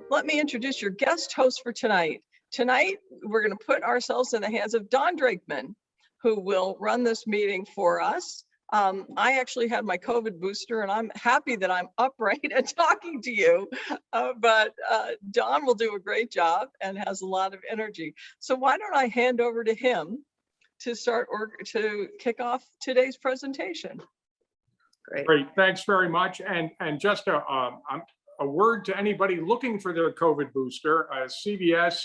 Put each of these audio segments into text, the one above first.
Let me introduce your guest host for tonight. Tonight, we're going to put ourselves in the hands of Don Drakeman, who will run this meeting for us. I actually had my COVID booster, and I'm happy that I'm upright and talking to you, but Don will do a great job and has a lot of energy. So why don't I hand over to him to start or to kick off today's presentation. Great, thanks very much. And just a word to anybody looking for their COVID booster. CVS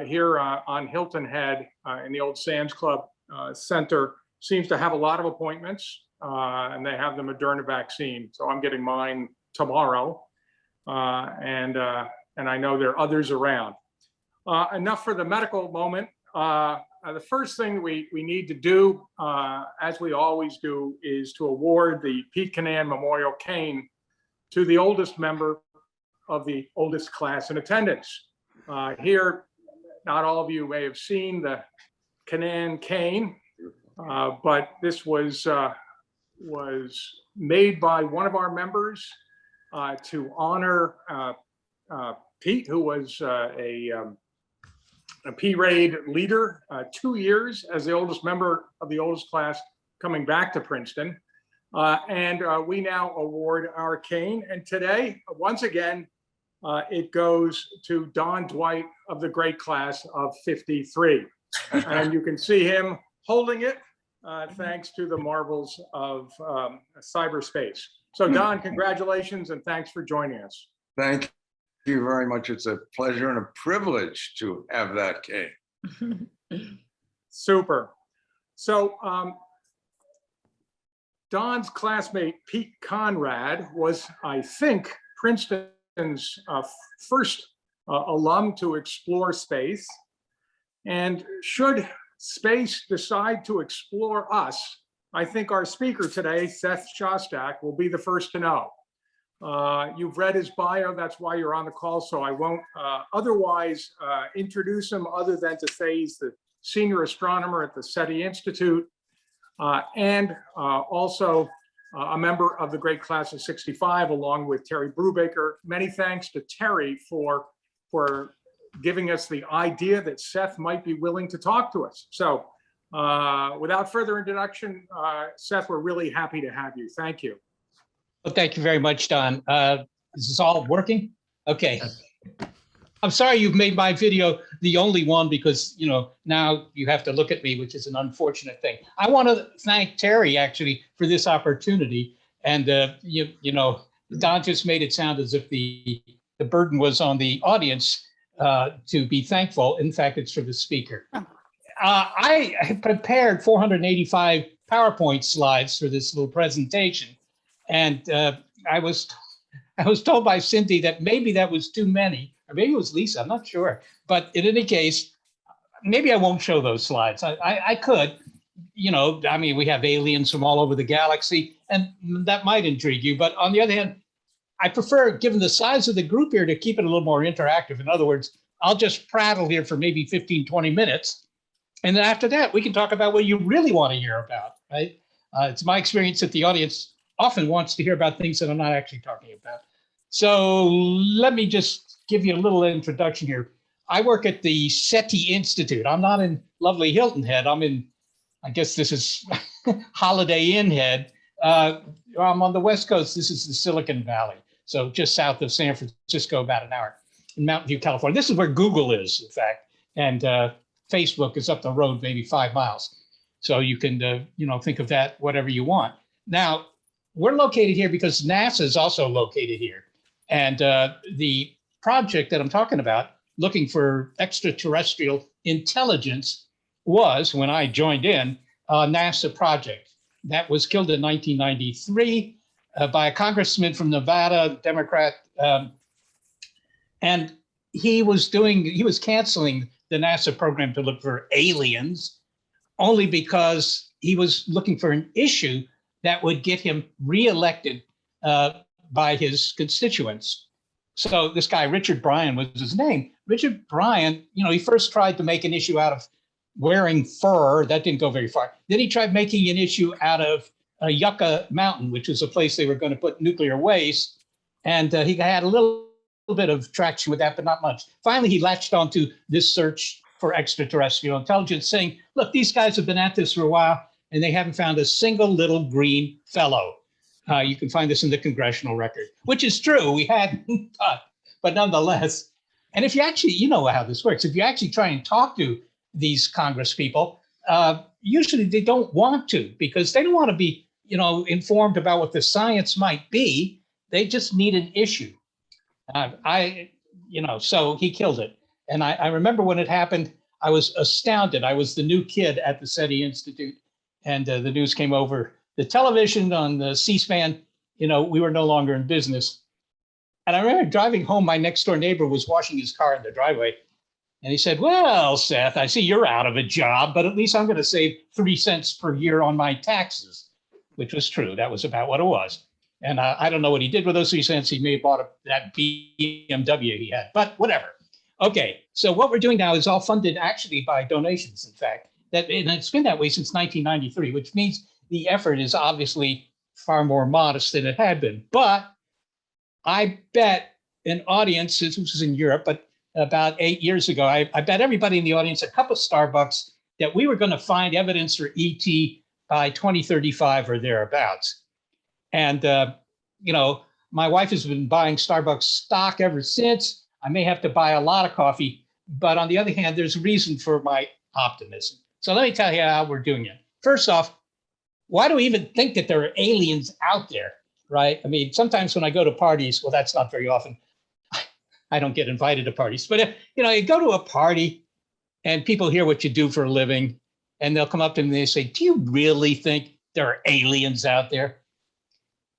here on Hilton Head in the old Sam's Club Center seems to have a lot of appointments, and they have the Moderna vaccine. So I'm getting mine tomorrow, and I know there are others around. Enough for the medical moment. The first thing we need to do, as we always do, is to award the Pete Cannan Memorial Cane to the oldest member of the oldest class in attendance. Here, not all of you may have seen the Cannan cane, but this was made by one of our members to honor Pete, who was a P-Raid leader, 2 years as the oldest member of the oldest class coming back to Princeton. And we now award our cane. And today, once again, it goes to Don Dwight of the great class of 53. And you can see him holding it thanks to the marvels of cyberspace. So Don, congratulations and thanks for joining us. Thank you very much. It's a pleasure and a privilege to have that cane. Super. So Don's classmate, Pete Conrad, was, I think, Princeton's first alum to explore space. And should space decide to explore us, I think our speaker today, Seth Shostack, will be the first to know. You've read his bio, that's why you're on the call, so I won't otherwise introduce him other than to say he's the senior astronomer at the Seti Institute and also a member of the great class of 65, along with Terry Brubaker. Many thanks to Terry for giving us the idea that Seth might be willing to talk to us. So without further introduction, Seth, we're really happy to have you. Thank you. Well, thank you very much, Don. Is this all working? Okay. I'm sorry you've made my video the only one because, you know, now you have to look at me, which is an unfortunate thing. I want to thank Terry, actually, for this opportunity. And, you know, Don just made it sound as if the burden was on the audience to be thankful. In fact, it's for the speaker. I have prepared 485 PowerPoint slides for this little presentation. And I was told by Cindy that maybe that was too many, or maybe it was Lisa, I'm not sure. But in any case, maybe I won't show those slides. I could, you know, I mean, we have aliens from all over the galaxy, and that might intrigue you. But on the other hand, I prefer, given the size of the group here, to keep it a little more interactive. In other words, I'll just prattle here for maybe 15, 20 minutes. And then after that, we can talk about what you really want to hear about, right? It's my experience that the audience often wants to hear about things that I'm not actually talking about. So let me just give you a little introduction here. I work at the Seti Institute. I'm not in lovely Hilton Head. I'm in, I guess this is Holiday Inn Head. I'm on the West Coast. This is the Silicon Valley. So just south of San Francisco, about an hour in Mountain View, California. This is where Google is, in fact. And Facebook is up the road, maybe 5 miles. So you can, you know, think of that whatever you want. Now, we're located here because NASA is also located here. And the project that I'm talking about, looking for extraterrestrial intelligence, was, when I joined in, a NASA project that was killed in 1993 by a congressman from Nevada, Democrat. And he was canceling the NASA program to look for aliens only because he was looking for an issue that would get him reelected by his constituents. So this guy, Richard Bryant was his name. Richard Bryant, you know, he first tried to make an issue out of wearing fur. That didn't go very far. Then he tried making an issue out of Yucca Mountain, which was a place they were going to put nuclear waste. And he had a little bit of traction with that, but not much. Finally, he latched onto this search for extraterrestrial intelligence, saying, look, these guys have been at this for a while, and they haven't found a single little green fellow. You can find this in the congressional record, which is true. We had, but nonetheless. And if you actually, you know how this works. If you actually try and talk to these Congress people, usually they don't want to, because they don't want to be, informed about what the science might be. They just need an issue. So he killed it. And I remember when it happened, I was astounded. I was the new kid at the Seti Institute, and the news came over the television on the C-SPAN. We were no longer in business. And I remember driving home, my next door neighbor was washing his car in the driveway. And he said, well, Seth, I see you're out of a job, but at least I'm going to save 3 cents per year on my taxes, which was true. That was about what it was. And I don't know what he did with those 3 cents. He may have bought that BMW he had, but whatever. Okay, so what we're doing now is all funded actually by donations, in fact. And it's been that way since 1993, which means the effort is obviously far more modest than it had been. But I bet an audience, this was in Europe, but about 8 years ago, I bet everybody in the audience a cup of Starbucks that we were going to find evidence for ET by 2035 or thereabouts. And, my wife has been buying Starbucks stock ever since. I may have to buy a lot of coffee, but on the other hand, there's a reason for my optimism. So let me tell you how we're doing it. First off, why do we even think that there are aliens out there, right? I mean, sometimes when I go to parties, well, that's not very often. I don't get invited to parties, but you go to a party and people hear what you do for a living, and they'll come up to me and they say, do you really think there are aliens out there?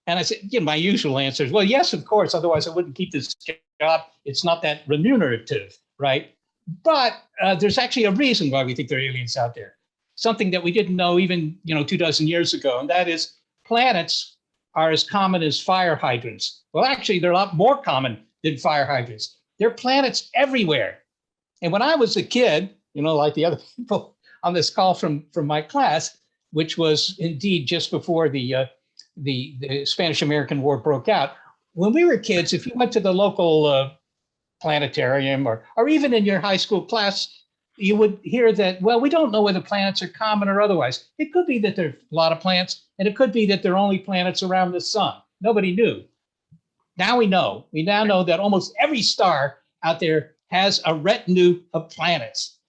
And I said, my usual answer is, well, yes, of course. Otherwise, I wouldn't keep this job. It's not that remunerative, right? But there's actually a reason why we think there are aliens out there. Something that we didn't know even, 24 years ago, and that is planets are as common as fire hydrants. Well, actually, they're a lot more common than fire hydrants. There are planets everywhere. And when I was a kid, like the other people on this call from my class, which was indeed just before the Spanish-American War broke out, when we were kids, if you went to the local planetarium or even in your high school class, you would hear that, well, we don't know whether planets are common or otherwise. It could be that there are a lot of planets, and it could be that there are only planets around the sun. Nobody knew. Now we know. We now know that almost every star out there has a retinue of planets.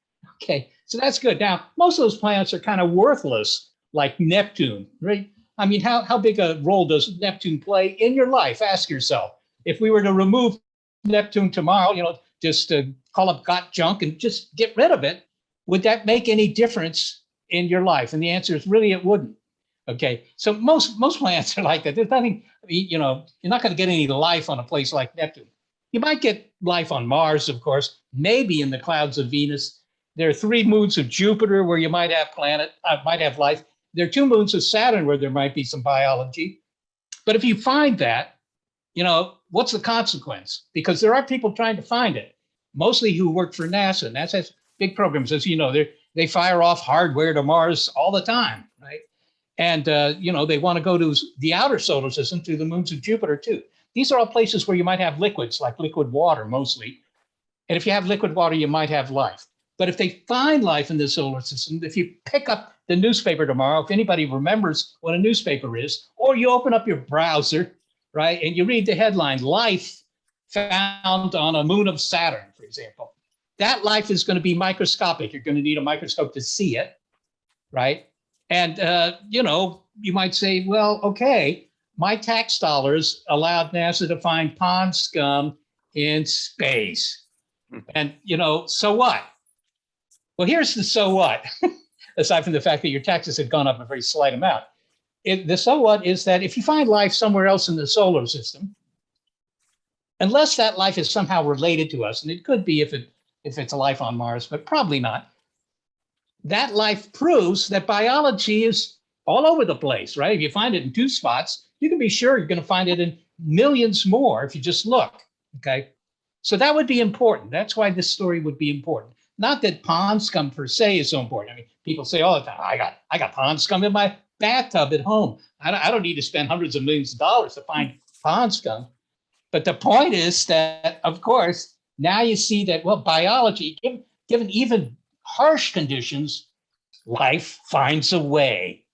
Okay, so that's good. Now, most of those planets are kind of worthless, like Neptune, right? I mean, how big a role does Neptune play in your life? Ask yourself. If we were to remove Neptune tomorrow, just call up got junk and just get rid of it, would that make any difference in your life? And the answer is really it wouldn't. Okay, so most planets are like that. There's nothing, you're not going to get any life on a place like Neptune. You might get life on Mars, of course, maybe in the clouds of Venus. There are 3 moons of Jupiter where you might have life. There are 2 moons of Saturn where there might be some biology. But if you find that, what's the consequence? Because there are people trying to find it, mostly who work for NASA. NASA has big programs, as you know, they fire off hardware to Mars all the time, right? And, they want to go to the outer solar system, to the moons of Jupiter, too. These are all places where you might have liquids, like liquid water, mostly. And if you have liquid water, you might have life. But if they find life in the solar system, if you pick up the newspaper tomorrow, if anybody remembers what a newspaper is, or you open up your browser, right, and you read the headline, life found on a moon of Saturn, for example, that life is going to be microscopic. You're going to need a microscope to see it, right? And, you might say, well, okay, my tax dollars allowed NASA to find pond scum in space. And, so what? Well, here's the so what, aside from the fact that your taxes had gone up a very slight amount. The so what is that if you find life somewhere else in the solar system, unless that life is somehow related to us, and it could be if it's a life on Mars, but probably not, that life proves that biology is all over the place, right? If you find it in 2 spots, you can be sure you're going to find it in millions more if you just look, okay? So that would be important. That's why this story would be important. Not that pond scum per se is so important. I mean, people say all the time, I got pond scum in my bathtub at home. I don't need to spend hundreds of millions of dollars to find pond scum. But the point is that, of course, now you see that, well, biology, given even harsh conditions, life finds a way.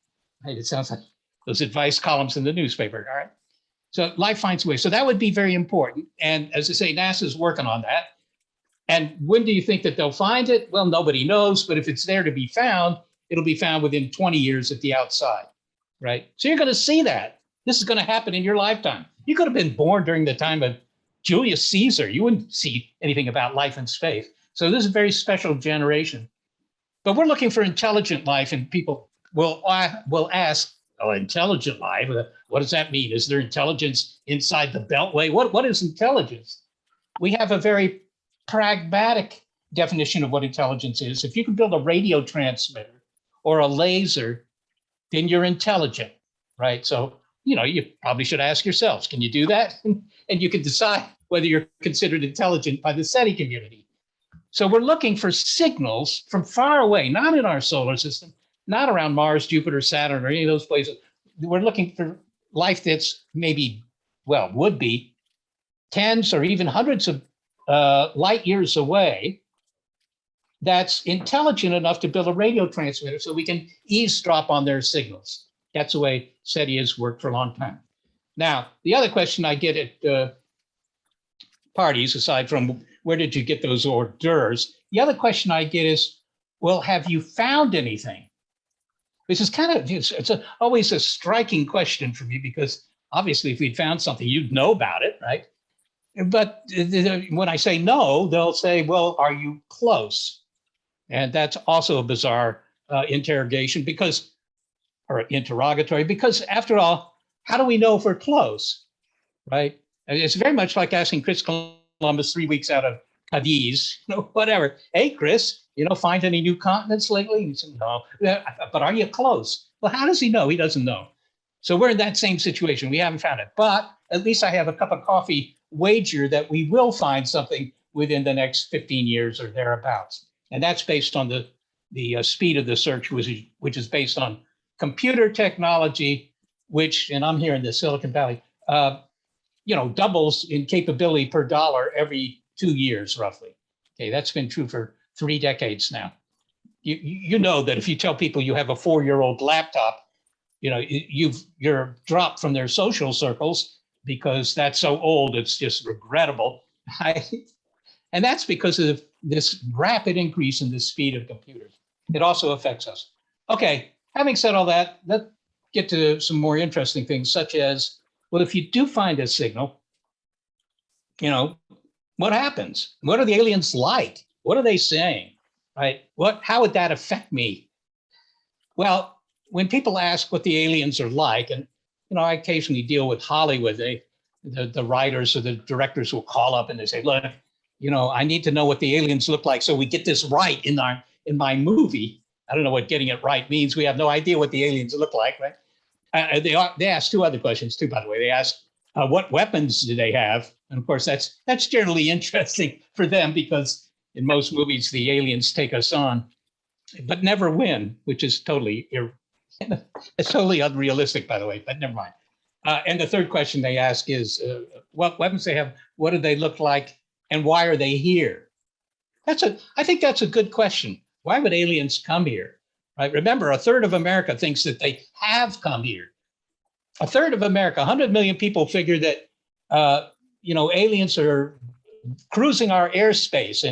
Right? It sounds like those advice columns in the newspaper, all right? So life finds a way. So that would be very important. And as I say, NASA's working on that. And when do you think that they'll find it? Well, nobody knows, but if it's there to be found, it'll be found within 20 years at the outside, right? So you're going to see that. This is going to happen in your lifetime. You could have been born during the time of Julius Caesar. You wouldn't see anything about life in space. So this is a very special generation. But we're looking for intelligent life, and people will ask, oh, intelligent life, what does that mean? Is there intelligence inside the Beltway? What is intelligence? We have a very pragmatic definition of what intelligence is. If you can build a radio transmitter or a laser, then you're intelligent, right? So, you probably should ask yourselves, can you do that? And you can decide whether you're considered intelligent by the Seti community. So we're looking for signals from far away, not in our solar system, not around Mars, Jupiter, Saturn, or any of those places. We're looking for life that's maybe, well, would be tens or even hundreds of light years away, that's intelligent enough to build a radio transmitter so we can eavesdrop on their signals. That's the way SETI has worked for a long time. Now, the other question I get at parties, aside from where did you get those hors d'oeuvres, the other question I get is, well, have you found anything? This is kind of, always a striking question for me, because obviously if we'd found something, you'd know about it, right? But when I say no, they'll say, well, are you close? And that's also a bizarre interrogation or interrogatory, because after all, how do we know if we're close, right? It's very much like asking Chris Columbus 3 weeks out of Cadiz, whatever. Hey, Chris, find any new continents lately? He said, no, but are you close? Well, how does he know? He doesn't know. So we're in that same situation. We haven't found it, but at least I have a cup of coffee wager that we will find something within the next 15 years or thereabouts. And that's based on the speed of the search, which is based on computer technology, which, and I'm here in the Silicon Valley, doubles in capability per dollar every 2 years, roughly. Okay, that's been true for 3 decades now. You know that if you tell people you have a 4-year-old laptop, you're dropped from their social circles because that's so old, it's just regrettable. And that's because of this rapid increase in the speed of computers. It also affects us. Okay, having said all that, let's get to some more interesting things, such as, well, if you do find a signal, what happens? What are the aliens like? What are they saying, right? How would that affect me? Well, when people ask what the aliens are like, and I occasionally deal with Hollywood, the writers or the directors will call up and they say, look, I need to know what the aliens look like so we get this right in my movie. I don't know what getting it right means. We have no idea what the aliens look like, right? They ask 2 other questions too, by the way. They ask, what weapons do they have? And of course, that's generally interesting for them, because in most movies, the aliens take us on, but never win, which is totally it's totally unrealistic, by the way, but never mind. And the third question they ask is, what weapons they have, what do they look like, and why are they here? I think that's a good question. Why would aliens come here? Right? Remember, 1/3 of America thinks that they have come here. 1/3 of America, 100 million people figure that, aliens are cruising our airspace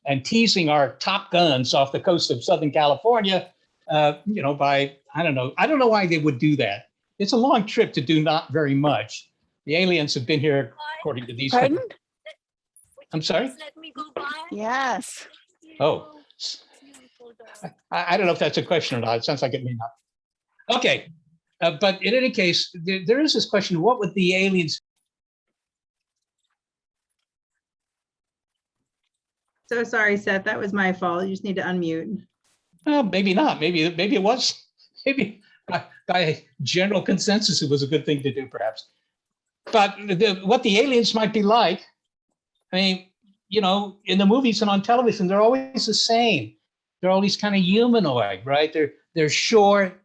and teasing our Top Guns off the coast of Southern California, by, I don't know why they would do that. It's a long trip to do not very much. The aliens have been here, according to these. Pardon? I'm sorry? Let me go by. Yes. Oh, I don't know if that's a question or not. It sounds like it may not. Okay, but in any case, there is this question, what would the aliens? So sorry, Seth, that was my fault. You just need to unmute. Maybe not. Maybe it was. Maybe by general consensus, it was a good thing to do, perhaps. But what the aliens might be like, I mean, in the movies and on television, they're always the same. They're always kind of humanoid, right? They're short,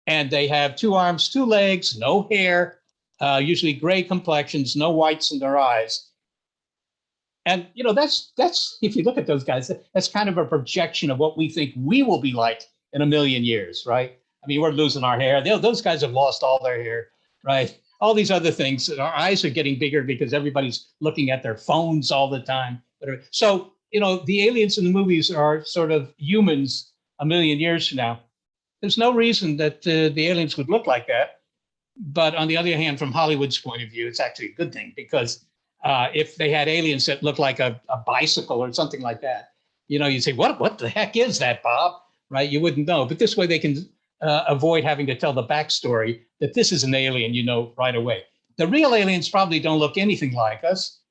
and they have 2 arms, 2 legs, no hair, usually gray complexions, no whites in their eyes. And that's if you look at those guys, that's kind of a projection of what we think we will be like in a million years, right? I mean, we're losing our hair. Those guys have lost all their hair, right? All these other things. Our eyes are getting bigger because everybody's looking at their phones all the time. So, the aliens in the movies are sort of humans a million years from now. There's no reason that the aliens would look like that. But on the other hand, from Hollywood's point of view, it's actually a good thing, because if they had aliens that look like a bicycle or something like that, you'd say, what the heck is that, Bob? Right? You wouldn't know. But this way they can avoid having to tell the backstory that this is an alien, right away. The real aliens probably don't look anything like us,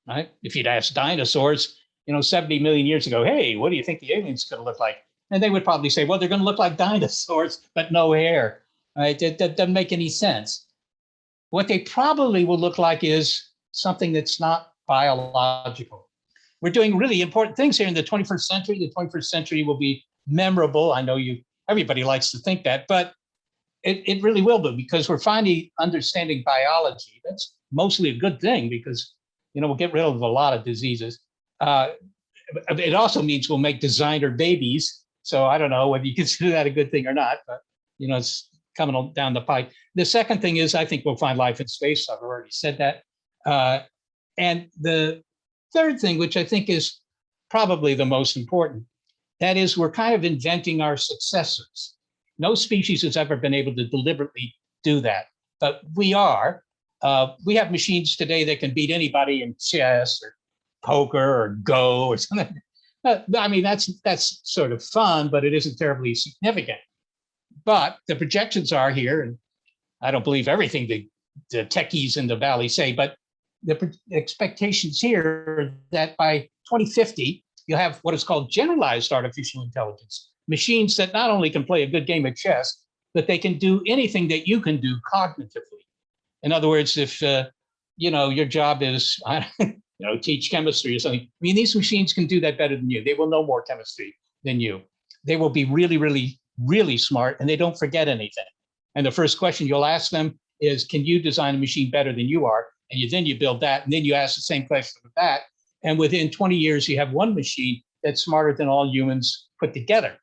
right? If you'd ask dinosaurs, 70 million years ago, hey, what do you think the aliens going to look like? And they would probably say, well, they're going to look like dinosaurs, but no hair, right? That doesn't make any sense. What they probably will look like is something that's not biological. We're doing really important things here in the 21st century. The 21st century will be memorable. I know everybody likes to think that, but it really will be, because we're finally understanding biology. That's mostly a good thing, because, we'll get rid of a lot of diseases. It also means we'll make designer babies. So I don't know whether you consider that a good thing or not, but, it's coming down the pipe. The second thing is, I think we'll find life in space. I've already said that. And the third thing, which I think is probably the most important, that is, we're kind of inventing our successors. No species has ever been able to deliberately do that, but we are. We have machines today that can beat anybody in chess or poker or Go or something. I mean, that's sort of fun, but it isn't terribly significant. But the projections are here, and I don't believe everything the techies in the Valley say, but the expectations here are that by 2050, you'll have what is called generalized artificial intelligence, machines that not only can play a good game of chess, but they can do anything that you can do cognitively. In other words, if your job is, teach chemistry or something, I mean, these machines can do that better than you. They will know more chemistry than you. They will be really, really, really smart, and they don't forget anything. And the first question you'll ask them is, can you design a machine better than you are? And then you build that, and then you ask the same question with that. And within 20 years, you have one machine that's smarter than all humans put together.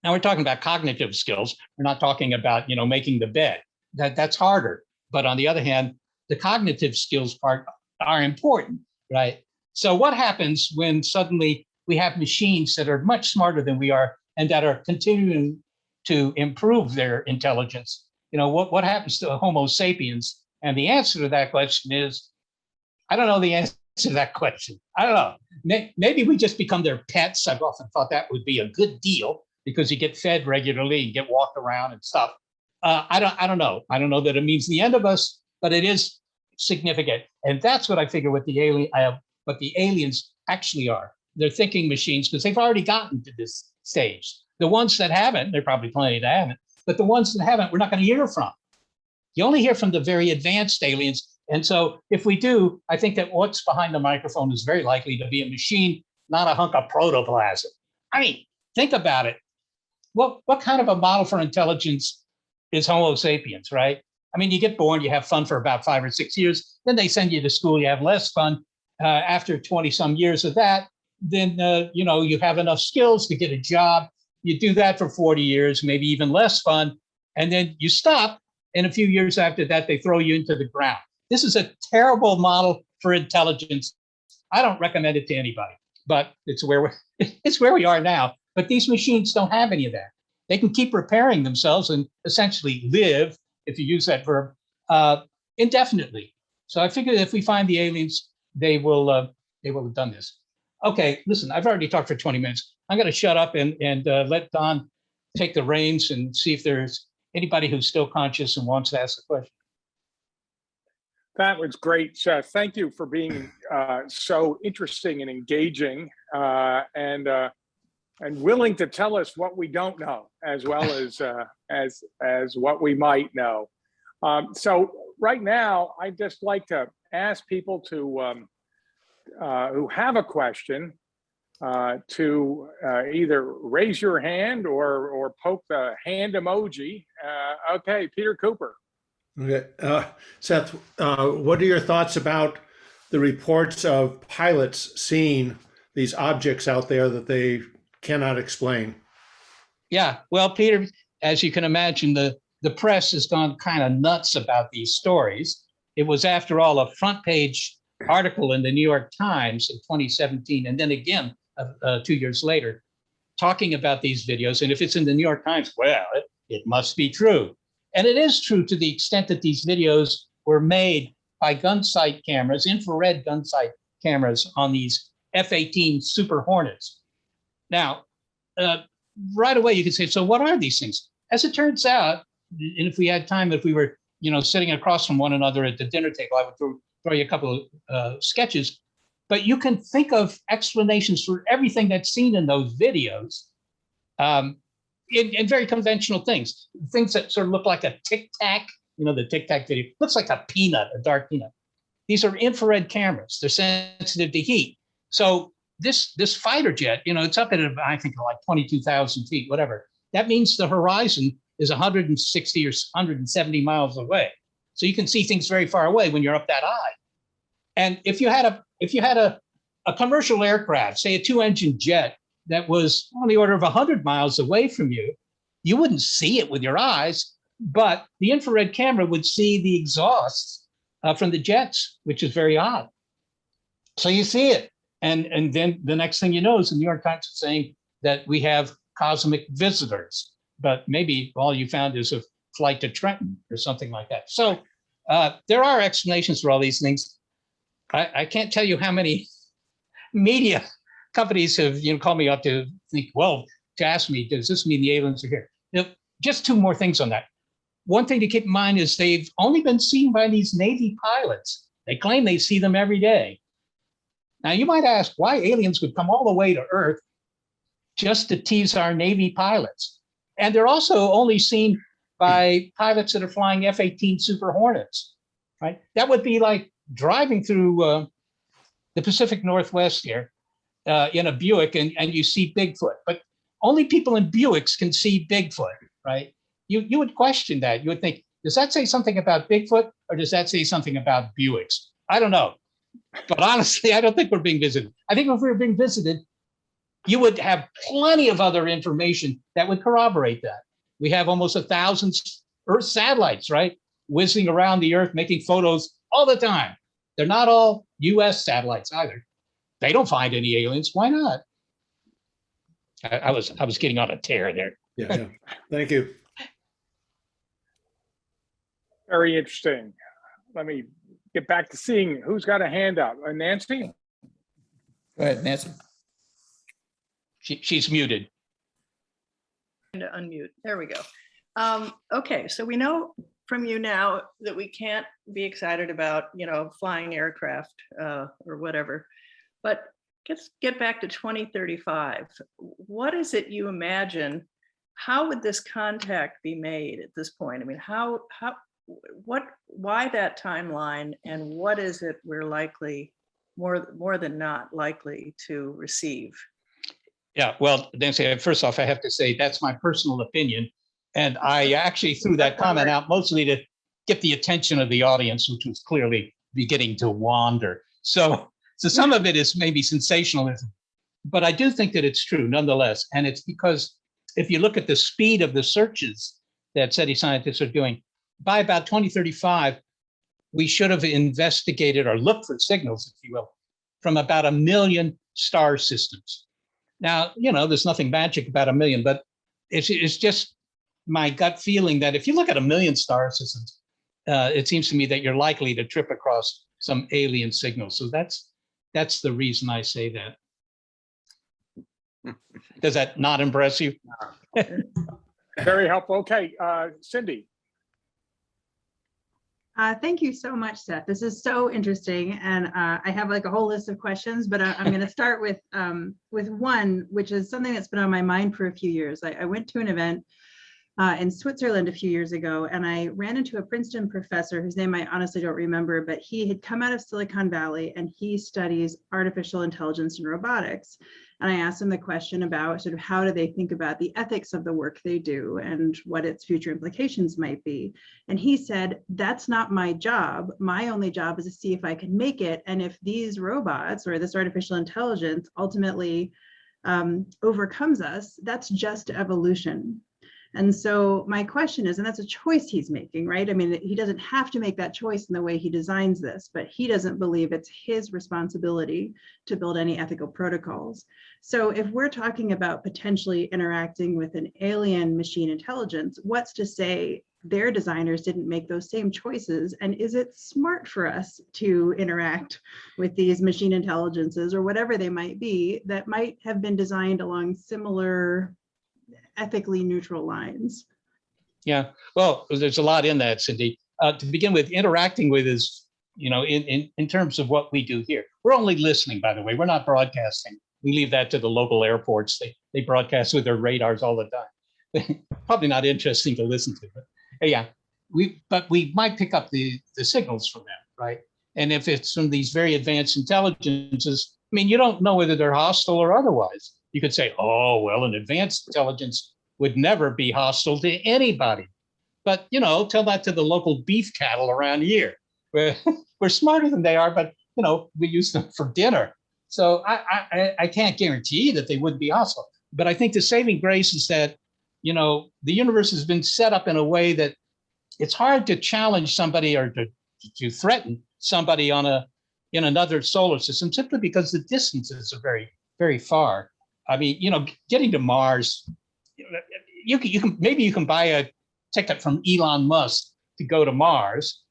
Now we're talking about cognitive skills. We're not talking about, making the bed. That's harder. But on the other hand, the cognitive skills part are important, right? So what happens when suddenly we have machines that are much smarter than we are and that are continuing to improve their intelligence? What happens to Homo sapiens? And the answer to that question is, I don't know the answer to that question. I don't know. Maybe we just become their pets. I've often thought that would be a good deal, because you get fed regularly and get walked around and stuff. I don't know. I don't know that it means the end of us, but it is significant. And that's what I figure what the aliens actually are. They're thinking machines, because they've already gotten to this stage. The ones that haven't, there are probably plenty that haven't, but the ones that haven't, we're not going to hear from. You only hear from the very advanced aliens. And so if we do, I think that what's behind the microphone is very likely to be a machine, not a hunk of protoplasm. I mean, think about it. What kind of a model for intelligence is Homo sapiens, right? I mean, you get born, you have fun for about 5 or 6 years, then they send you to school, you have less fun. After 20 some years of that, then, you have enough skills to get a job. You do that for 40 years, maybe even less fun. And then you stop. And a few years after that, they throw you into the ground. This is a terrible model for intelligence. I don't recommend it to anybody, but it's where we are now. But these machines don't have any of that. They can keep repairing themselves and essentially live, if you use that verb, indefinitely. So I figure if we find the aliens, they will have done this. Okay, listen, I've already talked for 20 minutes. I'm going to shut up and let Don take the reins and see if there's anybody who's still conscious and wants to ask a question. That was great, Seth. Thank you for being so interesting and engaging, and willing to tell us what we don't know, as well as what we might know. So right now, I'd just like to ask people to who have a question to either raise your hand or poke the hand emoji. Okay, Peter Cooper. Okay. Seth, what are your thoughts about the reports of pilots seeing these objects out there that they cannot explain? Yeah, well, Peter, as you can imagine, the press has gone kind of nuts about these stories. It was, after all, a front page article in the New York Times in 2017, and then again 2 years later, talking about these videos. And if it's in the New York Times, well, it must be true. And it is true to the extent that these videos were made by gun sight cameras, infrared gun sight cameras on these F-18 Super Hornets. Now, right away you can say, so what are these things? As it turns out, and if we had time, if we were sitting across from one another at the dinner table, I would throw you a couple of sketches. But you can think of explanations for everything that's seen in those videos in very conventional things that sort of look like a Tic Tac, the Tic Tac video, looks like a peanut, a dark peanut. These are infrared cameras. They're sensitive to heat. So this fighter jet, it's up at, I think, like 22,000 feet, whatever. That means the horizon is 160 or 170 miles away. So you can see things very far away when you're up that high. And if you had a commercial aircraft, say a 2-engine jet that was on the order of 100 miles away from you, you wouldn't see it with your eyes, but the infrared camera would see the exhausts from the jets, which is very odd. So you see it. And then the next thing you know is the New York Times is saying that we have cosmic visitors, but maybe all you found is a flight to Trenton or something like that. So there are explanations for all these things. I can't tell you how many media companies have called me up to think, well, to ask me, does this mean the aliens are here? Just two more things on that. One thing to keep in mind is they've only been seen by these Navy pilots. They claim they see them every day. Now, you might ask why aliens would come all the way to Earth just to tease our Navy pilots. And they're also only seen by pilots that are flying F-18 Super Hornets, right? That would be like driving through the Pacific Northwest here in a Buick and you see Bigfoot. But only people in Buicks can see Bigfoot, right? You would question that. You would think, does that say something about Bigfoot or does that say something about Buicks? I don't know. But honestly, I don't think we're being visited. I think if we were being visited, you would have plenty of other information that would corroborate that. We have almost 1,000 Earth satellites, right? Whizzing around the Earth, making photos all the time. They're not all US satellites either. They don't find any aliens. Why not? I was getting on a tear there. Yeah. Thank you. Very interesting. Let me get back to seeing who's got a hand out. Nancy? Go ahead, Nancy. She's muted. To unmute. There we go. Okay, so we know from you now that we can't be excited about, flying aircraft or whatever, but let's get back to 2035. What is it you imagine? How would this contact be made at this point? I mean, why that timeline, and what is it we're likely, more than not likely to receive? Yeah, well, Nancy, first off, I have to say that's my personal opinion. And I actually threw that comment out mostly to get the attention of the audience, which was clearly beginning to wander. So some of it is maybe sensationalism, but I do think that it's true nonetheless. And it's because if you look at the speed of the searches that SETI scientists are doing, by about 2035, we should have investigated or looked for signals, if you will, from about 1 million star systems. Now, there's nothing magic about 1 million, but it's just my gut feeling that if you look at 1 million star systems, it seems to me that you're likely to trip across some alien signals. So that's the reason I say that. Does that not impress you? Very helpful. Okay, Cindy. Thank you so much, Seth. This is so interesting, and I have like a whole list of questions, but I'm going to start with one, which is something that's been on my mind for a few years. I went to an event in Switzerland a few years ago, and I ran into a Princeton professor whose name I honestly don't remember, but he had come out of Silicon Valley and he studies artificial intelligence and robotics. And I asked him the question about sort of how do they think about the ethics of the work they do and what its future implications might be. And he said, that's not my job. My only job is to see if I can make it. And if these robots or this artificial intelligence ultimately overcomes us, that's just evolution. And so my question is, and that's a choice he's making, right? I mean, he doesn't have to make that choice in the way he designs this, but he doesn't believe it's his responsibility to build any ethical protocols. So if we're talking about potentially interacting with an alien machine intelligence, what's to say their designers didn't make those same choices? And is it smart for us to interact with these machine intelligences or whatever they might be that might have been designed along similar ethically neutral lines? Yeah, well, there's a lot in that, Cindy. To begin with, interacting with is, in terms of what we do here. We're only listening, by the way. We're not broadcasting. We leave that to the local airports. They broadcast with their radars all the time. Probably not interesting to listen to, but yeah, we might pick up the signals from them, right? And if it's from these very advanced intelligences, I mean, you don't know whether they're hostile or otherwise. You could say, oh, well, an advanced intelligence would never be hostile to anybody. But, tell that to the local beef cattle around here. We're smarter than they are, but, we use them for dinner. So I can't guarantee that they would be hostile. But I think the saving grace is that, the universe has been set up in a way that it's hard to challenge somebody or to threaten somebody in another solar system simply because the distances are very, very far. I mean, getting to Mars, you can buy a ticket from Elon Musk to go to Mars.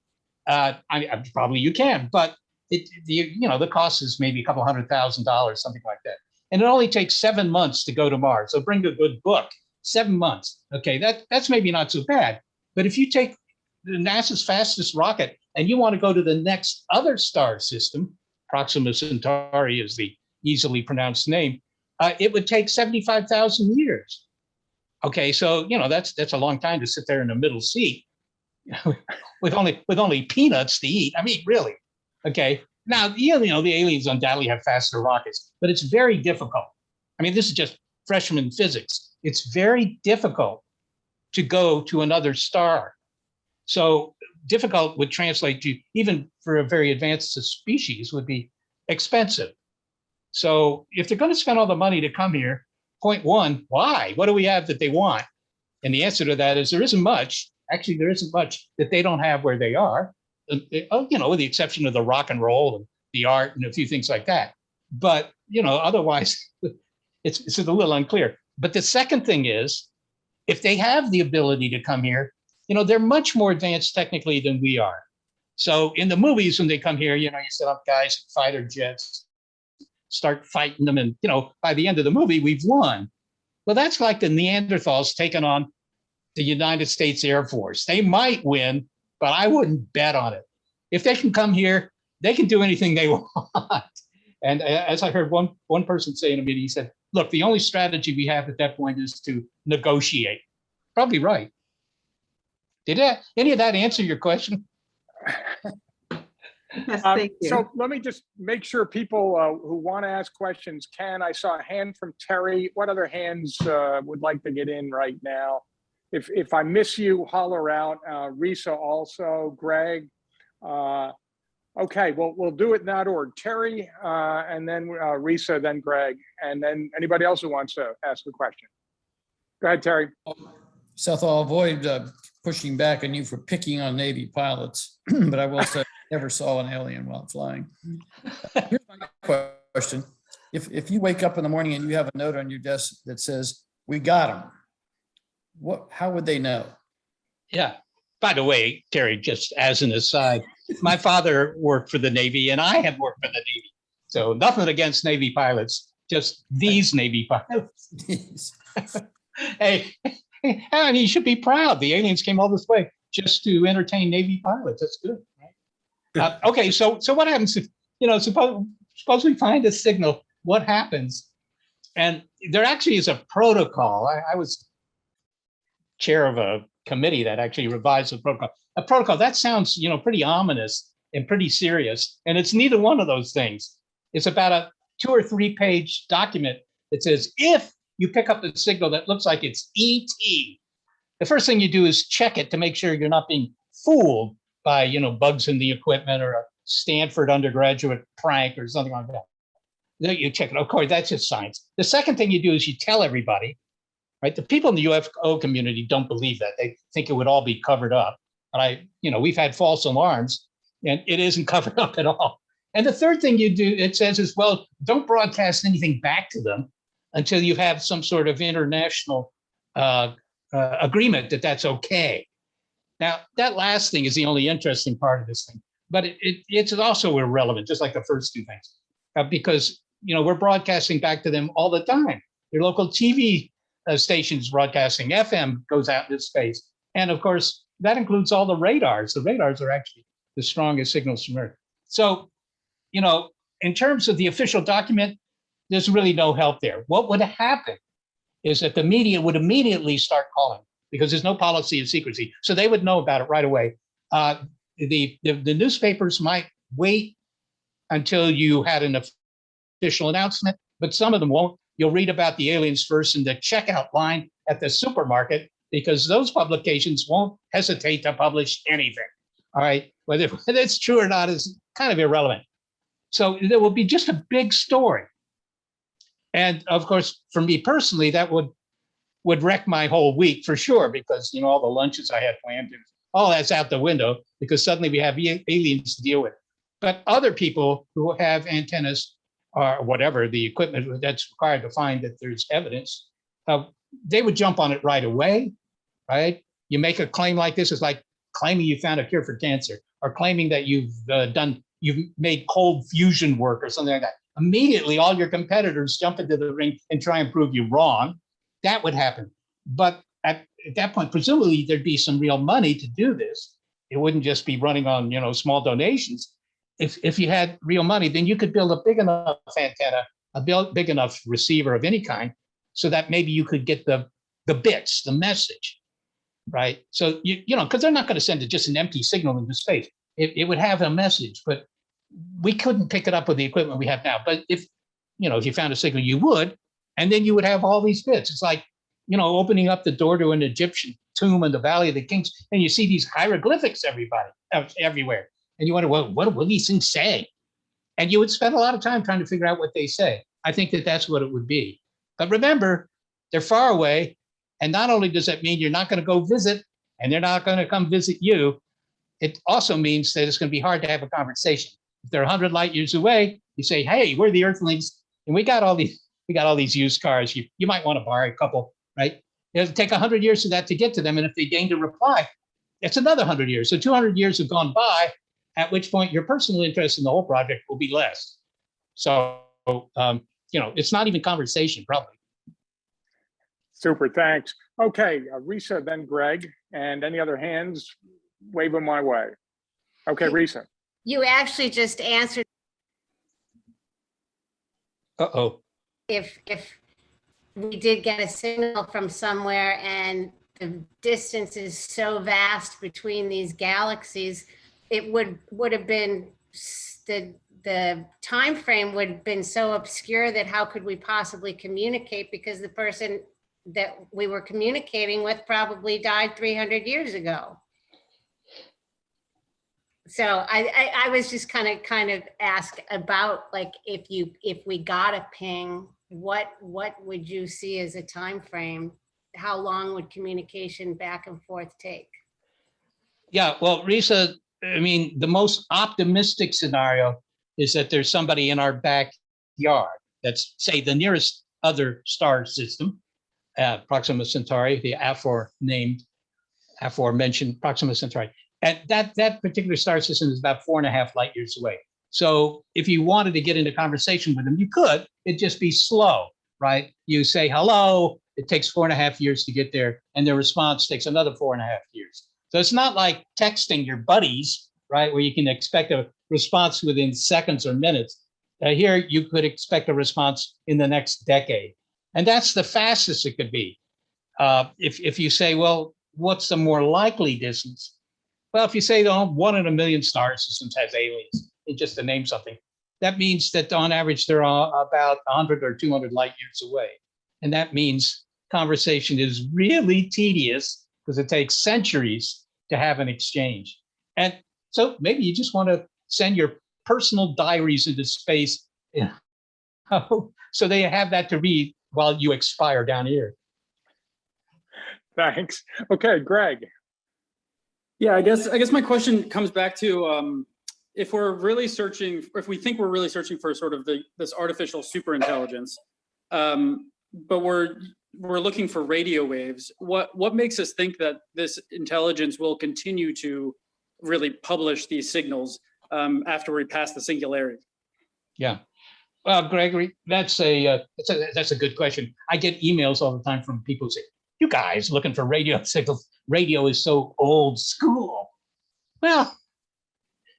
Probably you can, but the cost is maybe a couple $100,000, something like that. And it only takes 7 months to go to Mars. So bring a good book, 7 months. Okay, that's maybe not so bad. But if you take NASA's fastest rocket and you want to go to the next other star system, Proxima Centauri is the easily pronounced name, it would take 75,000 years. Okay, so that's a long time to sit there in a middle seat with only peanuts to eat. I mean, really. Okay. Now, the aliens undoubtedly have faster rockets, but it's very difficult. I mean, this is just freshman physics. It's very difficult to go to another star. So difficult would translate to, even for a very advanced species, would be expensive. So if they're going to spend all the money to come here, point one, why? What do we have that they want? And the answer to that is there isn't much. Actually, there isn't much that they don't have where they are, with the exception of the rock and roll and the art and a few things like that. But, otherwise, it's a little unclear. But the second thing is, if they have the ability to come here, they're much more advanced technically than we are. So in the movies, when they come here, you set up guys in fighter jets, start fighting them. And, by the end of the movie, we've won. Well, that's like the Neanderthals taking on the United States Air Force. They might win, but I wouldn't bet on it. If they can come here, they can do anything they want. And as I heard one person say in a meeting, he said, look, the only strategy we have at that point is to negotiate. Probably right. Did any of that answer your question? Yes, thank you. So let me just make sure people who want to ask questions can. I saw a hand from Terry. What other hands would like to get in right now? If I miss you, holler out. Risa also, Greg. Okay, well, we'll do it in that order. Terry, and then Risa, then Greg, and then anybody else who wants to ask a question. Go ahead, Terry. Seth, I'll avoid pushing back on you for picking on Navy pilots, but I will say I never saw an alien while flying. Here's my question. If you wake up in the morning and you have a note on your desk that says, we got them, how would they know? Yeah. By the way, Terry, just as an aside, my father worked for the Navy and I have worked for the Navy. So nothing against Navy pilots, just these Navy pilots. Hey, and you should be proud. The aliens came all this way just to entertain Navy pilots. That's good. Right? Okay, so what happens if, suppose we find a signal, what happens? And there actually is a protocol. I was chair of a committee that actually revised the protocol. A protocol, that sounds, pretty ominous and pretty serious. And it's neither one of those things. It's about a 2 or 3 page document that says, if you pick up the signal that looks like it's ET, the first thing you do is check it to make sure you're not being fooled by, bugs in the equipment or a Stanford undergraduate prank or something like that. Then you check it. Of course, that's just science. The second thing you do is you tell everybody, right? The people in the UFO community don't believe that. They think it would all be covered up. But we've had false alarms and it isn't covered up at all. And the third thing you do, it says is, well, don't broadcast anything back to them until you have some sort of international agreement that that's okay. Now, that last thing is the only interesting part of this thing, but it's also irrelevant, just like the first two things, because, we're broadcasting back to them all the time. Your local TV stations broadcasting, FM goes out into space. And of course, that includes all the radars. The radars are actually the strongest signals from Earth. So, in terms of the official document, there's really no help there. What would happen is that the media would immediately start calling because there's no policy of secrecy. So they would know about it right away. The newspapers might wait until you had an official announcement, but some of them won't. You'll read about the aliens first in the checkout line at the supermarket because those publications won't hesitate to publish anything. All right, whether it's true or not is kind of irrelevant. So there will be just a big story. And of course, for me personally, that would wreck my whole week for sure, because all the lunches I had planned, all that's out the window because suddenly we have aliens to deal with. But other people who have antennas or whatever, the equipment that's required to find that there's evidence, they would jump on it right away, right? You make a claim like this, it's like claiming you found a cure for cancer or claiming that you've made cold fusion work or something like that. Immediately, all your competitors jump into the ring and try and prove you wrong. That would happen. But at that point, presumably there'd be some real money to do this. It wouldn't just be running on, small donations. If you had real money, then you could build a big enough antenna, big enough receiver of any kind, so that maybe you could get the bits, the message, right? So because they're not going to send it just an empty signal into space. It would have a message, but we couldn't pick it up with the equipment we have now. But if you found a signal, you would, and then you would have all these bits. It's like opening up the door to an Egyptian tomb in the Valley of the Kings, and you see these hieroglyphics everywhere. And you wonder, well, what will these things say? And you would spend a lot of time trying to figure out what they say. I think that's what it would be. But remember, they're far away. And not only does that mean you're not going to go visit and they're not going to come visit you, it also means that it's going to be hard to have a conversation. If they're 100 light years away, you say, hey, we're the Earthlings, and we got all these used cars. You might want to borrow a couple, right? It'll take 100 years for that to get to them. And if they deign to reply, it's another 100 years. So 200 years have gone by, at which point your personal interest in the whole project will be less. So, it's not even conversation, probably. Super, thanks. Okay, Risa, then Greg, and any other hands, wave them my way. Okay, Risa. You actually just answered. Uh-oh. If we did get a signal from somewhere and the distance is so vast between these galaxies, it would have been the time frame would have been so obscure that how could we possibly communicate, because the person that we were communicating with probably died 300 years ago. So I was just kind of asked about, like, if we got a ping, what would you see as a time frame? How long would communication back and forth take? Yeah, well, Risa, I mean, the most optimistic scenario is that there's somebody in our backyard. That's, say, the nearest other star system, Proxima Centauri, the aforementioned Proxima Centauri. And that particular star system is about 4.5 light years away. So if you wanted to get into conversation with them, you could. It'd just be slow, right? You say hello, it takes 4.5 years to get there, and their response takes another 4.5 years. So it's not like texting your buddies, right, where you can expect a response within seconds or minutes. Here, you could expect a response in the next decade. And that's the fastest it could be. If you say, well, what's the more likely distance? Well, if you say 1 in a million star systems has aliens, just to name something, that means that on average they're about 100 or 200 light years away. And that means conversation is really tedious because it takes centuries to have an exchange. And so maybe you just want to send your personal diaries into space, so they have that to read while you expire down here. Thanks. Okay, Greg. Yeah, I guess my question comes back to if we're really searching, if we think we're really searching for sort of this artificial superintelligence, but we're looking for radio waves. What makes us think that this intelligence will continue to really publish these signals after we pass the singularity? Yeah. Well, Gregory, that's a good question. I get emails all the time from people who say, "You guys looking for radio signals? Radio is so old school." Well,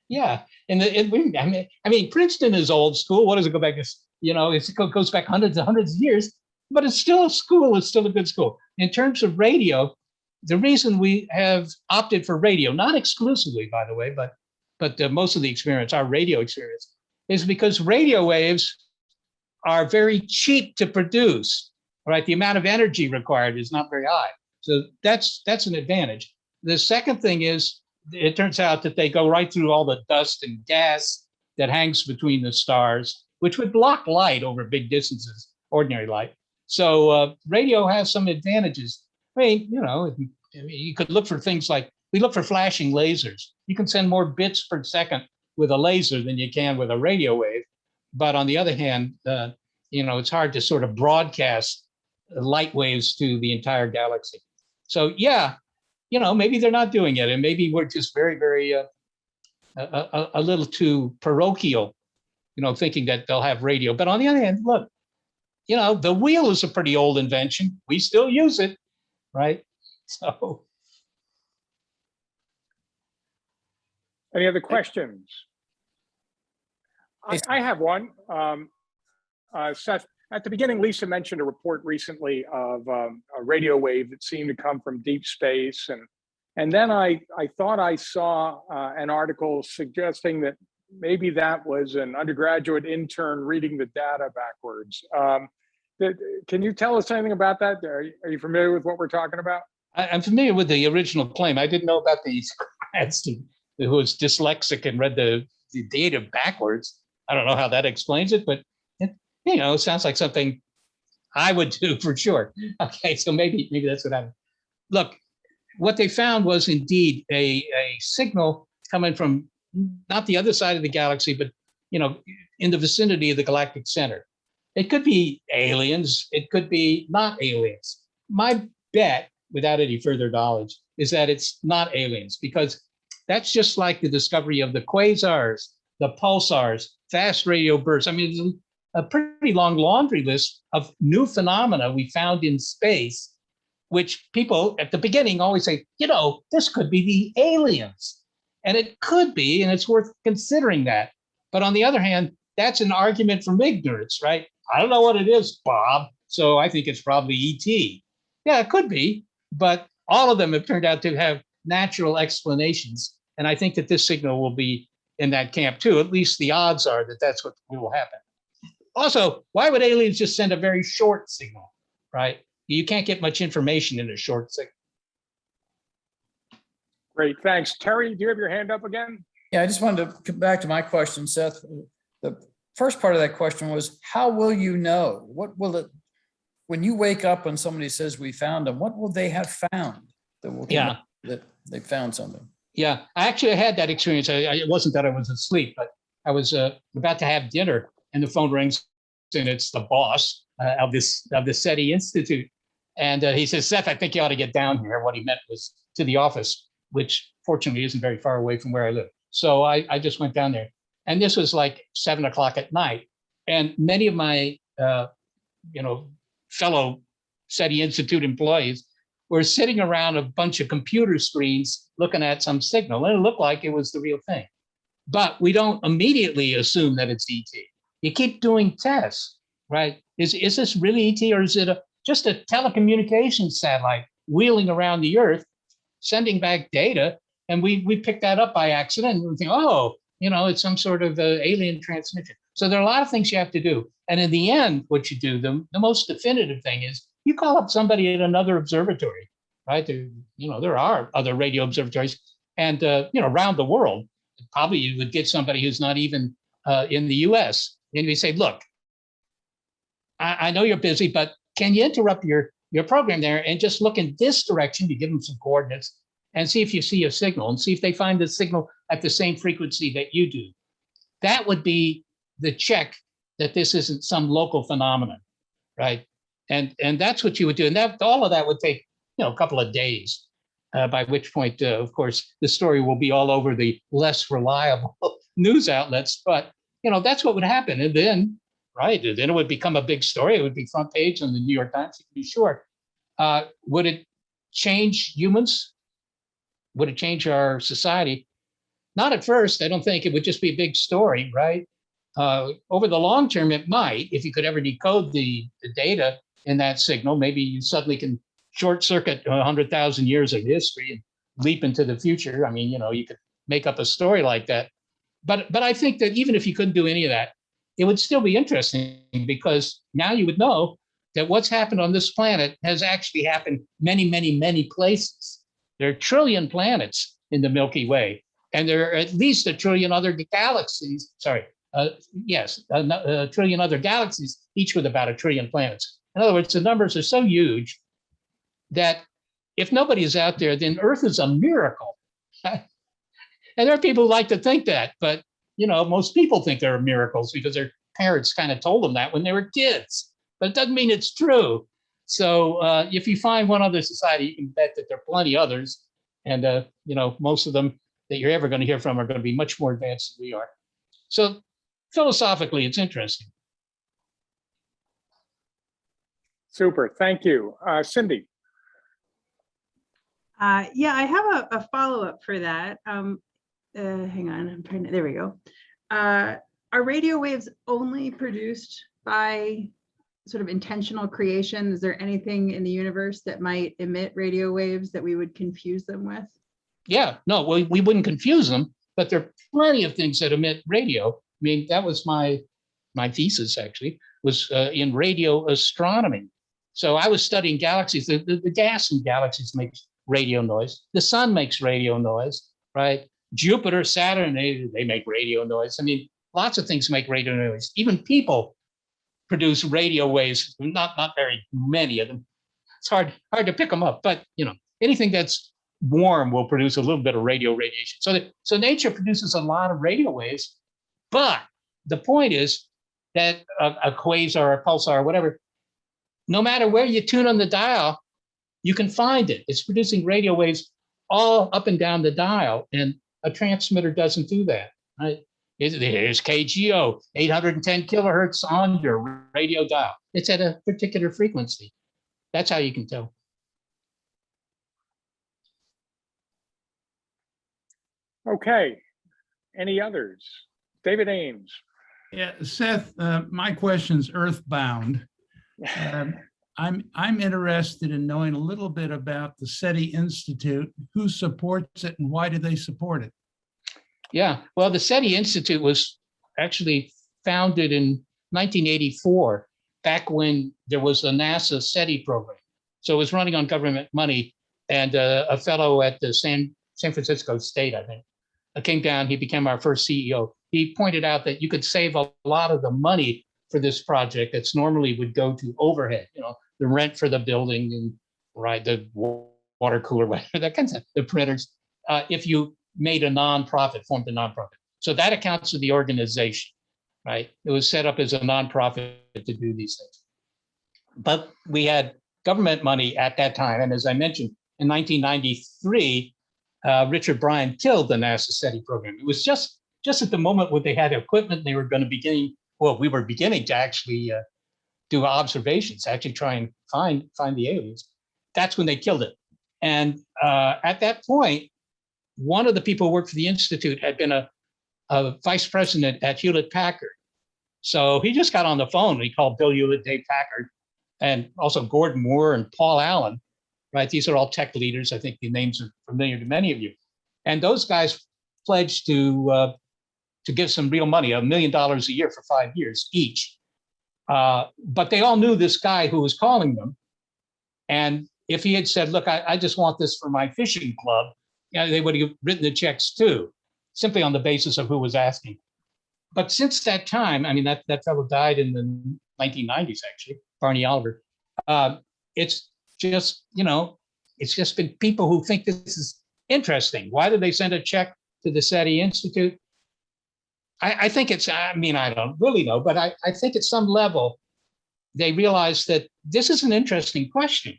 yeah. I mean, Princeton is old school. What does it go back to? It goes back hundreds and hundreds of years, but it's still a school. It's still a good school. In terms of radio, the reason we have opted for radio, not exclusively, by the way, but most of the experience, our radio experience, is because radio waves are very cheap to produce, right? The amount of energy required is not very high. So that's an advantage. The second thing is, it turns out that they go right through all the dust and gas that hangs between the stars, which would block light over big distances, ordinary light. So radio has some advantages. I mean, you could look for things like, we look for flashing lasers. You can send more bits per second with a laser than you can with a radio wave. But on the other hand, it's hard to sort of broadcast light waves to the entire galaxy. So yeah, maybe they're not doing it, and maybe we're just very, very a little too parochial, thinking that they'll have radio. But on the other hand, look, the wheel is a pretty old invention. We still use it, right? So. Any other questions? I have one. Seth, at the beginning, Lisa mentioned a report recently of a radio wave that seemed to come from deep space. And then I thought I saw an article suggesting that maybe that was an undergraduate intern reading the data backwards. Can you tell us anything about that? Are you familiar with what we're talking about? I'm familiar with the original claim. I didn't know about the grad student who was dyslexic and read the data backwards. I don't know how that explains it, but it sounds like something I would do for sure. Okay, so maybe that's what happened. Look, what they found was indeed a signal coming from not the other side of the galaxy, but in the vicinity of the galactic center. It could be aliens. It could be not aliens. My bet, without any further knowledge, is that it's not aliens, because that's just like the discovery of the quasars, the pulsars, fast radio bursts. I mean, it's a pretty long laundry list of new phenomena we found in space, which people at the beginning always say, this could be the aliens. And it could be, and it's worth considering that. But on the other hand, that's an argument from ignorance, right? I don't know what it is, Bob, so I think it's probably ET. Yeah, it could be, but all of them have turned out to have natural explanations. And I think that this signal will be in that camp too. At least the odds are that that's what will happen. Also, why would aliens just send a very short signal, right? You can't get much information in a short signal. Great, thanks. Terry, do you have your hand up again? Yeah, I just wanted to come back to my question, Seth. The first part of that question was, how will you know? What will it, when you wake up and somebody says we found them, what will they have found that will know that they found something? Yeah, I actually had that experience. It wasn't that I was asleep, but I was about to have dinner and the phone rings and it's the boss of the Seti Institute. And he says, Seth, I think you ought to get down here. What he meant was to the office, which fortunately isn't very far away from where I live. So I just went down there. And this was like 7 o'clock at night. And many of my, fellow Seti Institute employees were sitting around a bunch of computer screens looking at some signal. And it looked like it was the real thing. But we don't immediately assume that it's ET. You keep doing tests, right? Is this really ET, or is it just a telecommunications satellite wheeling around the Earth, sending back data. And we picked that up by accident. And we think, oh, it's some sort of alien transmission. So there are a lot of things you have to do. And in the end, what you do, the most definitive thing is you call up somebody at another observatory, right? There are other radio observatories, and around the world. Probably you would get somebody who's not even in the US. And you say, look, I know you're busy, but can you interrupt your program there and just look in this direction? You give them some coordinates and see if you see a signal, and see if they find the signal at the same frequency that you do. That would be the check that this isn't some local phenomenon, right? And that's what you would do. And all of that would take a couple of days, by which point, of course, the story will be all over the less reliable news outlets. But that's what would happen. And then, right, then it would become a big story. It would be front page on the New York Times, you can be sure. Would it change humans? Would it change our society? Not at first. I don't think. It would just be a big story, right? Over the long term, it might, if you could ever decode the data in that signal. Maybe you suddenly can short circuit 100,000 years of history and leap into the future. I mean, you could make up a story like that. But I think that even if you couldn't do any of that, it would still be interesting, because now you would know that what's happened on this planet has actually happened many, many, many places. There are 1 trillion planets in the Milky Way, and there are at least 1 trillion other galaxies. A trillion other galaxies, each with about 1 trillion planets. In other words, the numbers are so huge that if nobody is out there, then Earth is a miracle. And there are people who like to think that, but most people think there are miracles because their parents kind of told them that when they were kids. But it doesn't mean it's true. So if you find one other society, you can bet that there are plenty others, and most of them that you're ever going to hear from are going to be much more advanced than we are. So philosophically, it's interesting. Super, thank you. Cindy. Yeah, I have a follow-up for that. Hang on, there we go. Are radio waves only produced by sort of intentional creation? Is there anything in the universe that might emit radio waves that we would confuse them with? Yeah, no, we wouldn't confuse them, but there are plenty of things that emit radio. I mean, that was my thesis, actually, was in radio astronomy. So I was studying galaxies. The gas in galaxies makes radio noise. The sun makes radio noise, right? Jupiter, Saturn, they make radio noise. I mean, lots of things make radio noise. Even people produce radio waves, not very many of them. It's hard to pick them up, but anything that's warm will produce a little bit of radio radiation. So nature produces a lot of radio waves, but the point is that a quasar, a pulsar, or whatever, no matter where you tune on the dial, you can find it. It's producing radio waves all up and down the dial, and a transmitter doesn't do that, right? Here's KGO, 810 kilohertz on your radio dial. It's at a particular frequency. That's how you can tell. Okay, any others? David Ames. Yeah, Seth, my question's earthbound. I'm interested in knowing a little bit about the Seti Institute. Who supports it and why do they support it? Yeah, well, the Seti Institute was actually founded in 1984, back when there was a NASA Seti program. So it was running on government money, and a fellow at the San Francisco State, I think, came down. He became our first CEO. He pointed out that you could save a lot of the money for this project that's normally would go to overhead, the rent for the building and right, the water cooler, whatever, that kind of stuff, the printers, if you made a nonprofit, formed a nonprofit. So that accounts for the organization, right? It was set up as a nonprofit to do these things. But we had government money at that time. And as I mentioned, in 1993, Richard Bryant killed the NASA SETI program. It was just at the moment when they had equipment, they were going to we were beginning to actually do observations, actually try and find the aliens. That's when they killed it. And at that point, one of the people who worked for the Institute had been a vice president at Hewlett Packard. So he just got on the phone. He called Bill Hewlett, Dave Packard, and also Gordon Moore and Paul Allen, right? These are all tech leaders. I think the names are familiar to many of you. And those guys pledged to give some real money, $1 million a year for 5 years each. But they all knew this guy who was calling them. And if he had said, look, I just want this for my fishing club, they would have written the checks too, simply on the basis of who was asking. But since that time, I mean, that fellow died in the 1990s, actually, Barney Oliver. It's just, it's just been people who think this is interesting. Why did they send a check to the Seti Institute? I think it's, I mean, I don't really know, but I think at some level, they realize that this is an interesting question.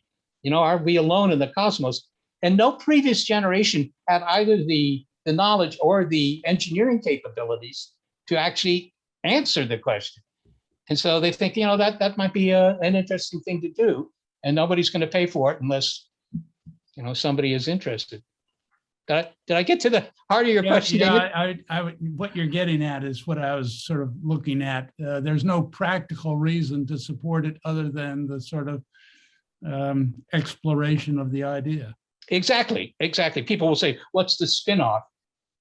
Are we alone in the cosmos? And no previous generation had either the knowledge or the engineering capabilities to actually answer the question. And so they think, that might be an interesting thing to do, and nobody's going to pay for it unless, somebody is interested. Did I get to the heart of your question, David? What you're getting at is what I was sort of looking at. There's no practical reason to support it other than the sort of exploration of the idea. Exactly. People will say, what's the spin-off?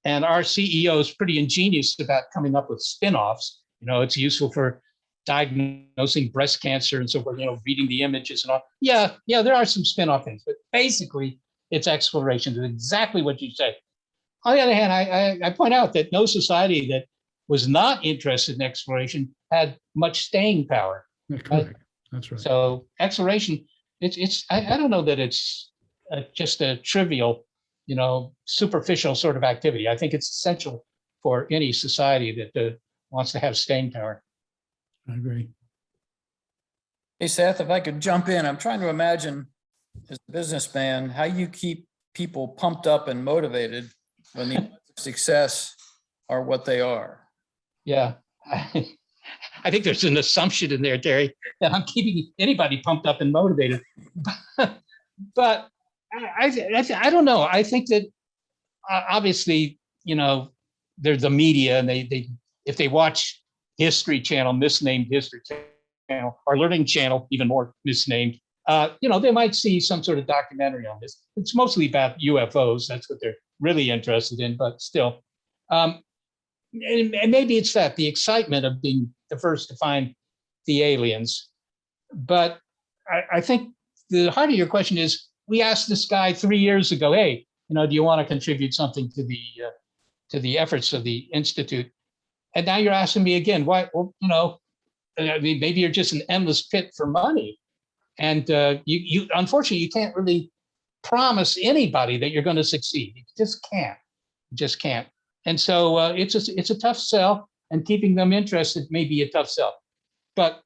And our CEO is pretty ingenious about coming up with spin-offs. It's useful for diagnosing breast cancer and so forth, reading the images and all. Yeah, there are some spin-off things, but basically it's exploration. It's exactly what you said. On the other hand, I point out that no society that was not interested in exploration had much staying power. Correct. Right? That's right. So exploration, I don't know that it's just a trivial, superficial sort of activity. I think it's essential for any society that wants to have staying power. I agree. Hey, Seth, if I could jump in, I'm trying to imagine as a businessman, how you keep people pumped up and motivated when the odds of success are what they are. Yeah. I think there's an assumption in there, Terry, that I'm keeping anybody pumped up and motivated. But I don't know. I think that obviously, there's the media, and they if they watch History Channel, misnamed History Channel, or Learning Channel, even more misnamed, they might see some sort of documentary on this. It's mostly about UFOs. That's what they're really interested in, but still. And maybe it's the excitement of being the first to find the aliens. But I think the heart of your question is, we asked this guy 3 years ago, hey, do you want to contribute something to the efforts of the Institute? And now you're asking me again, why? Well, I mean, maybe you're just an endless pit for money. And you unfortunately, you can't really promise anybody that you're going to succeed. You just can't. You just can't. And so it's a tough sell, and keeping them interested may be a tough sell. But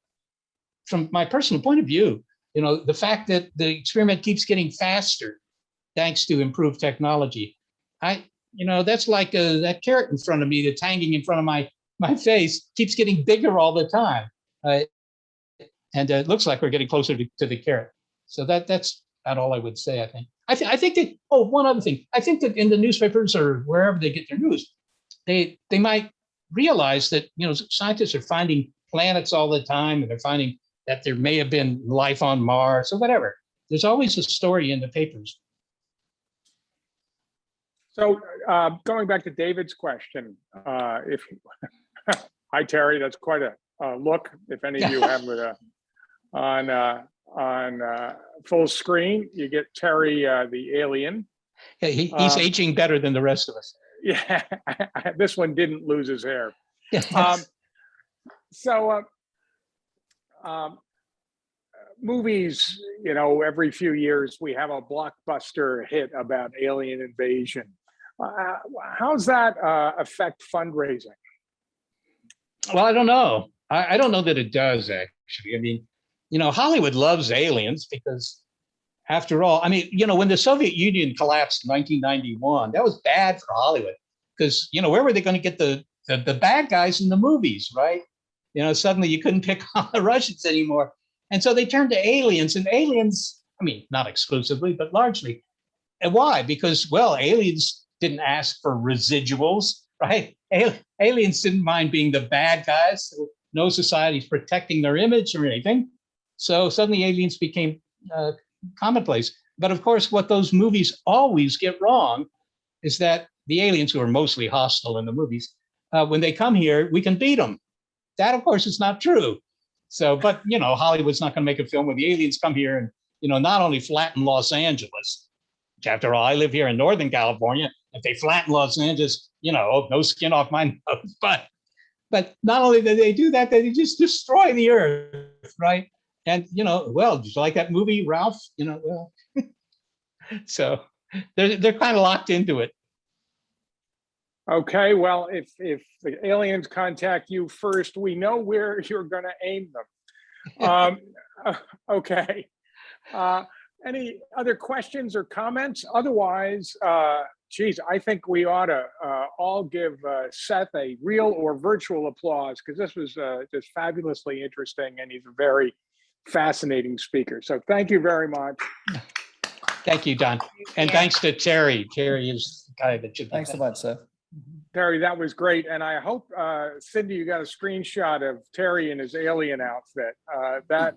from my personal point of view, the fact that the experiment keeps getting faster thanks to improved technology, that's like that carrot in front of me that's hanging in front of my face keeps getting bigger all the time. And it looks like we're getting closer to the carrot. So that's about all I would say, I think. I think that, one other thing. I think that in the newspapers or wherever they get their news, they might realize that, scientists are finding planets all the time, and they're finding that there may have been life on Mars or whatever. There's always a story in the papers. So going back to David's question, hi, Terry, that's quite a look. If any of you have it on full screen, you get Terry, the alien. Yeah, he's aging better than the rest of us. Yeah, this one didn't lose his hair. Movies, every few years we have a blockbuster hit about alien invasion. How's that affect fundraising? Well, I don't know. I don't know that it does, actually. I mean, Hollywood loves aliens because, after all, I mean, when the Soviet Union collapsed in 1991, that was bad for Hollywood because, where were they going to get the bad guys in the movies, right? Suddenly you couldn't pick on the Russians anymore. And so they turned to aliens, and aliens, I mean, not exclusively, but largely. And why? Because, well, aliens didn't ask for residuals, right? Aliens didn't mind being the bad guys. No society's protecting their image or anything. So suddenly aliens became commonplace. But of course, what those movies always get wrong is that the aliens, who are mostly hostile in the movies, when they come here, we can beat them. That, of course, is not true. So, but, you know, Hollywood's not going to make a film where the aliens come here and, you know, not only flatten Los Angeles, which after all, I live here in Northern California. If they flatten Los Angeles, you know, oh, no skin off my nose. But not only do they do that, they just destroy the earth, right? And, you know, well, did you like that movie, Ralph? You know, well, so they're kind of locked into it. Okay, well, if the aliens contact you first, we know where you're going to aim them. Okay. Any other questions or comments? Otherwise, geez, I think we ought to all give Seth a real or virtual applause, because this was just fabulously interesting, and he's a very fascinating speaker. So thank you very much. Thank you, Don. And thanks to Terry. Terry is the guy that should. Thanks so much, Seth. Terry, that was great. And I hope, Cindy, you got a screenshot of Terry in his alien outfit. That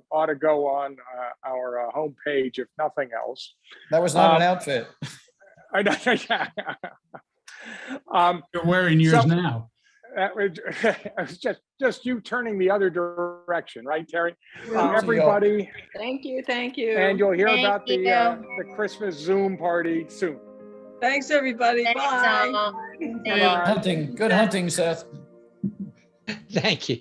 ought to go on our homepage, if nothing else. That was not an outfit. I know. You're wearing yours now. That was just you turning the other direction, right, Terry? Well, Everybody, Thank you, thank you. and you'll hear Thank about you. the Christmas Zoom party soon. Thanks, everybody. Thanks, Bye. all. Good hunting, Seth. Thank you.